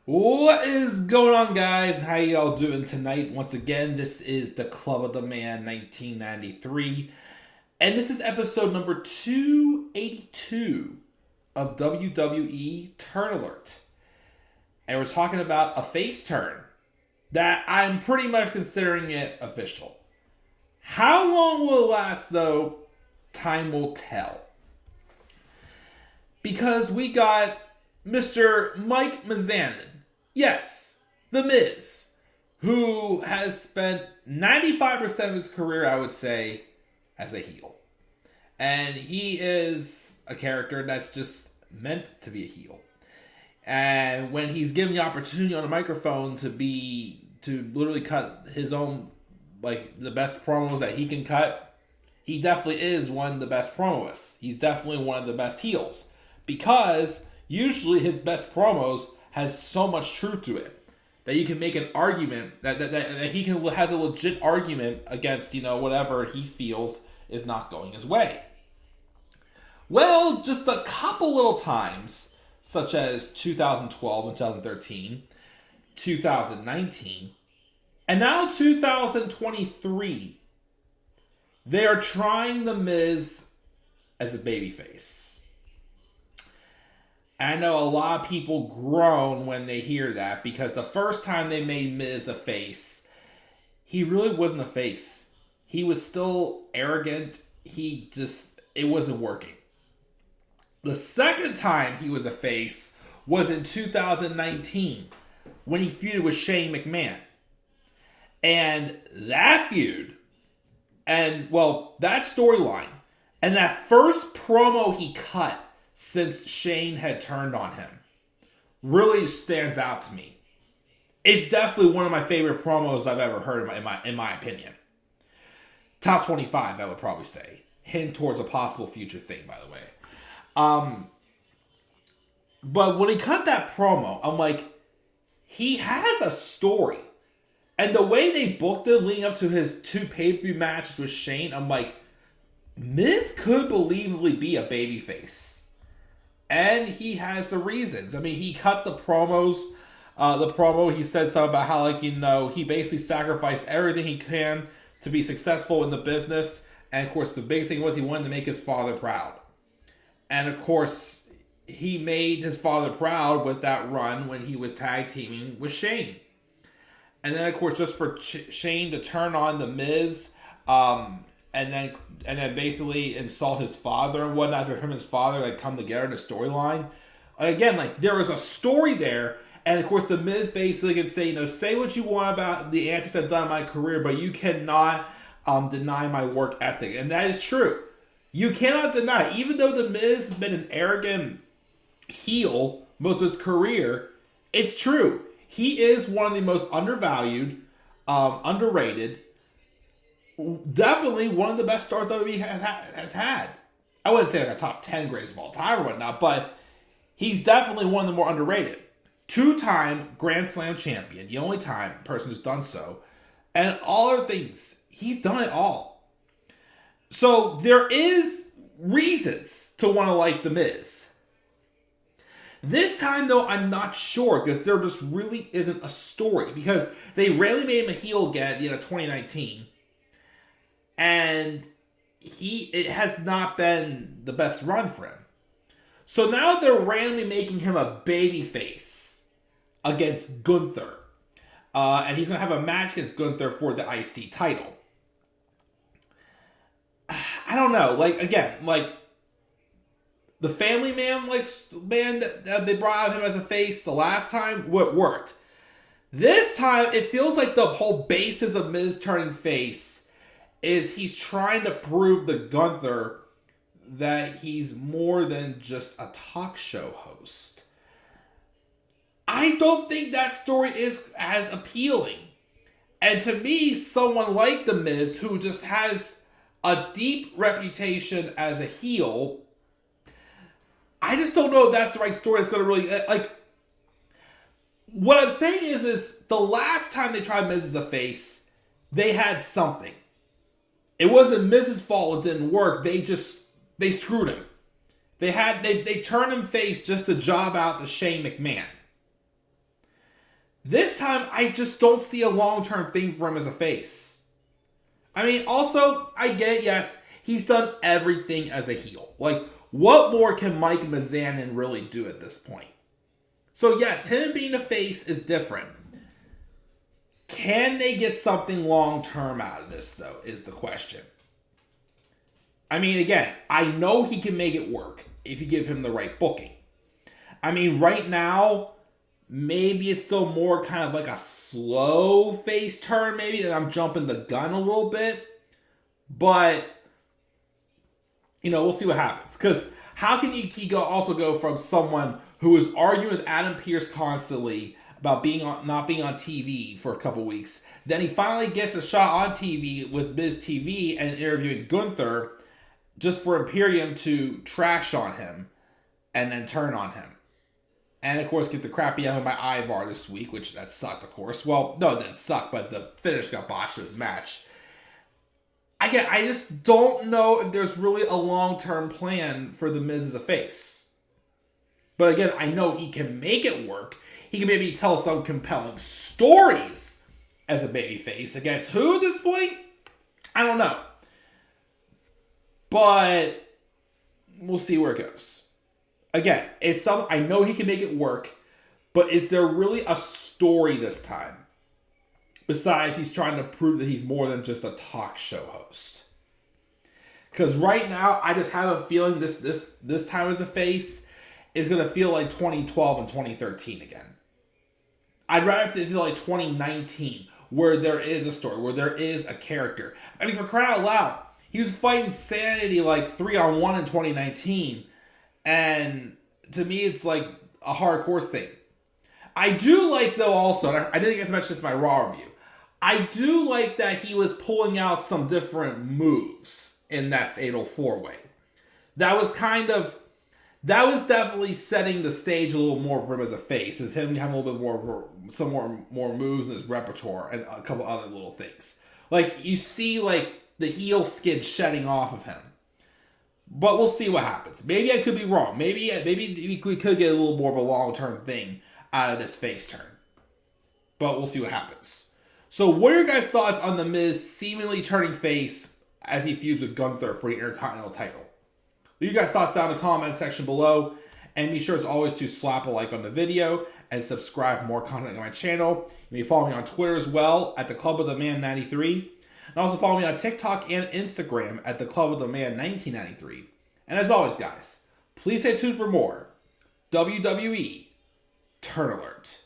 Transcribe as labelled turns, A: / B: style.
A: What is going on, guys? How y'all doing tonight? Once again, this is the Club of the Man 1993, and this is episode number 282 of WWE Turn Alert. And we're talking about a face turn that I'm pretty much considering it official. How long will it last, though? Time will tell. Because we got Mr. Mike Mizanin. Yes, The Miz, who has spent 95% of his career, I would say, as a heel. And he is a character that's just meant to be a heel. And when he's given the opportunity on a microphone to literally cut his own, the best promos that he can cut, he definitely is one of the best promoists. He's definitely one of the best heels. Because usually his best promos has so much truth to it that you can make an argument that he has a legit argument against, whatever he feels is not going his way. Well, just a couple little times, such as 2012 and 2013, 2019, and now 2023, they are trying The Miz as a babyface. I know a lot of people groan when they hear that because the first time they made Miz a face, he really wasn't a face. He was still arrogant. It wasn't working. The second time he was a face was in 2019 when he feuded with Shane McMahon. And that feud, that storyline, and that first promo he cut since Shane had turned on him, really stands out to me. It's definitely one of my favorite promos I've ever heard in my opinion. Top 25, I would probably say. Hint towards a possible future thing, by the way. But when he cut that promo, I'm like, he has a story. And the way they booked it leading up to his 2 pay-per-view matches with Shane, I'm like, Miz could believably be a babyface. And he has the reasons. I mean, he cut the promos. The promo, he said something about how, he basically sacrificed everything he can to be successful in the business. And, of course, the big thing was he wanted to make his father proud. And, of course, he made his father proud with that run when he was tag teaming with Shane. And then, of course, just for Shane to turn on The Miz, and then basically insult his father and whatnot, for him and his father come together in a storyline. Again, there was a story there, and of course The Miz basically can say, say what you want about the antics I've done in my career, but you cannot deny my work ethic. And that is true. You cannot deny, even though The Miz has been an arrogant heel most of his career, it's true. He is one of the most undervalued, underrated, definitely one of the best stars WWE has had. I wouldn't say a top 10 greatest of all time or whatnot, but he's definitely one of the more underrated. 2-time Grand Slam champion, the only person who's done so. And all other things, he's done it all. So there is reasons to want to like The Miz. This time, though, I'm not sure because there just really isn't a story because they rarely made him a heel again at the end of 2019. And it has not been the best run for him. So now they're randomly making him a babyface against Gunther. And he's going to have a match against Gunther for the IC title. I don't know. The family man, that they brought out him as a face the last time, what worked. This time, it feels like the whole basis of Miz turning face is he's trying to prove to Gunther that he's more than just a talk show host. I don't think that story is as appealing. And to me, someone like The Miz, who just has a deep reputation as a heel, I just don't know if that's the right story that's going to really... what I'm saying is the last time they tried Miz as a face, they had something. It wasn't Miz's fault it didn't work. They screwed him. They turned him face just to job out to Shane McMahon. This time, I just don't see a long-term thing for him as a face. I mean, also, I get it, yes, he's done everything as a heel. Like, what more can Mike Mizanin really do at this point? So yes, him being a face is different. Can they get something long-term out of this, though, is the question. I mean, again, I know he can make it work if you give him the right booking. I mean, right now, maybe it's still more kind of like a slow face turn, maybe, and I'm jumping the gun a little bit. But, you know, we'll see what happens. Because how can he also go from someone who is arguing with Adam Pearce constantly about not being on TV for a couple weeks, then he finally gets a shot on TV with Miz TV and interviewing Gunther just for Imperium to trash on him and then turn on him. And, of course, get the crappy out of my Ivar this week, which that sucked, of course. Well, no, it didn't suck, but the finish got botched to his match. Again, I just don't know if there's really a long-term plan for The Miz as a face. But again, I know he can make it work. He can maybe tell some compelling stories as a babyface. Against who at this point? I don't know. But we'll see where it goes. Again, it's something I know he can make it work, but is there really a story this time? Besides, he's trying to prove that he's more than just a talk show host. Because right now, I just have a feeling this time as a face is going to feel like 2012 and 2013 again. I'd rather feel like 2019, where there is a story, where there is a character. I mean, for crying out loud, he was fighting Sanity like 3-on-1 in 2019. And to me, it's like a hardcore thing. I do like, though, also, and I didn't get to mention this in my Raw review, I do like that he was pulling out some different moves in that Fatal 4-Way. That was definitely setting the stage a little more for him as a face, is him having a little bit more moves in his repertoire and a couple other little things. Like, you see, like, the heel skin shedding off of him. But we'll see what happens. Maybe I could be wrong. Maybe we could get a little more of a long-term thing out of this face turn. But we'll see what happens. So what are your guys' thoughts on The Miz seemingly turning face as he feuds with Gunther for the Intercontinental title? Leave your guys' thoughts down in the comment section below. And be sure as always to slap a like on the video and subscribe for more content on my channel. You may follow me on Twitter as well at the Club of the Man 93. And also follow me on TikTok and Instagram at the Club of the Man 1993. And as always, guys, please stay tuned for more WWE Turn Alert.